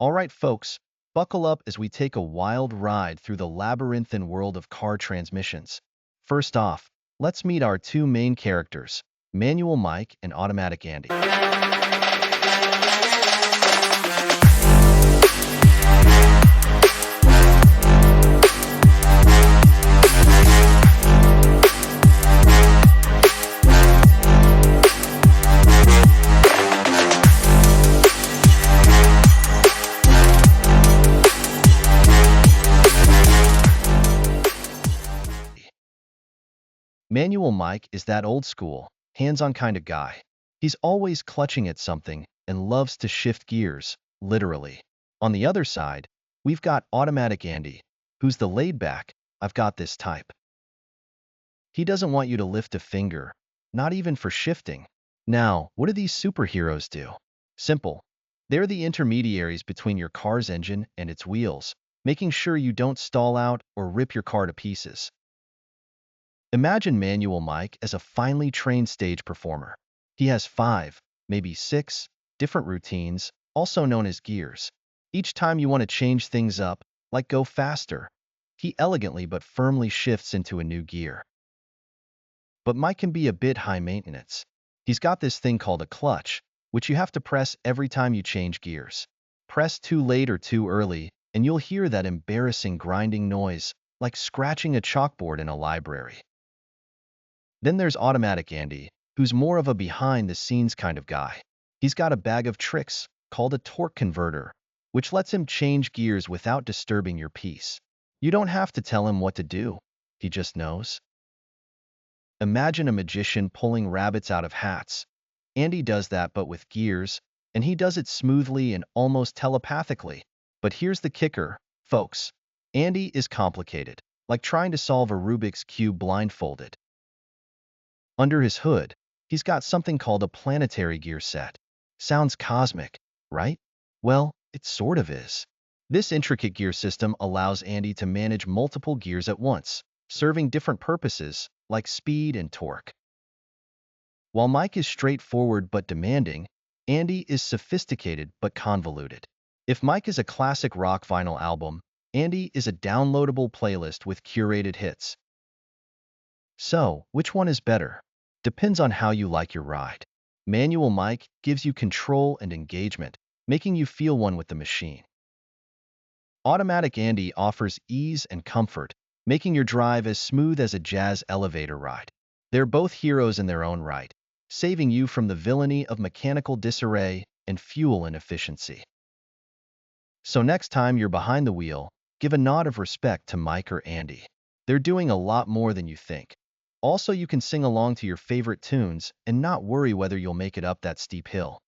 Alright folks, buckle up as we take a wild ride through the labyrinthine world of car transmissions. First off, let's meet our two main characters, Manual Mike and Automatic Andy. Manual Mike is that old school, hands-on kind of guy. He's always clutching at something and loves to shift gears, literally. On the other side, we've got Automatic Andy, who's the laid-back, I've got this type. He doesn't want you to lift a finger, not even for shifting. Now, what do these superheroes do? Simple. They're the intermediaries between your car's engine and its wheels, making sure you don't stall out or rip your car to pieces. Imagine Manual Mike as a finely trained stage performer. He has 5, maybe 6, different routines, also known as gears. Each time you want to change things up, like go faster, he elegantly but firmly shifts into a new gear. But Mike can be a bit high maintenance. He's got this thing called a clutch, which you have to press every time you change gears. Press too late or too early, and you'll hear that embarrassing grinding noise, like scratching a chalkboard in a library. Then there's Automatic Andy, who's more of a behind-the-scenes kind of guy. He's got a bag of tricks, called a torque converter, which lets him change gears without disturbing your peace. You don't have to tell him what to do. He just knows. Imagine a magician pulling rabbits out of hats. Andy does that but with gears, and he does it smoothly and almost telepathically. But here's the kicker, folks. Andy is complicated, like trying to solve a Rubik's Cube blindfolded. Under his hood, he's got something called a planetary gear set. Sounds cosmic, right? Well, it sort of is. This intricate gear system allows Andy to manage multiple gears at once, serving different purposes, like speed and torque. While Mike is straightforward but demanding, Andy is sophisticated but convoluted. If Mike is a classic rock vinyl album, Andy is a downloadable playlist with curated hits. So, which one is better? Depends on how you like your ride. Manual Mike gives you control and engagement, making you feel one with the machine. Automatic Andy offers ease and comfort, making your drive as smooth as a jazz elevator ride. They're both heroes in their own right, saving you from the villainy of mechanical disarray and fuel inefficiency. So next time you're behind the wheel, give a nod of respect to Mike or Andy. They're doing a lot more than you think. Also, you can sing along to your favorite tunes and not worry whether you'll make it up that steep hill.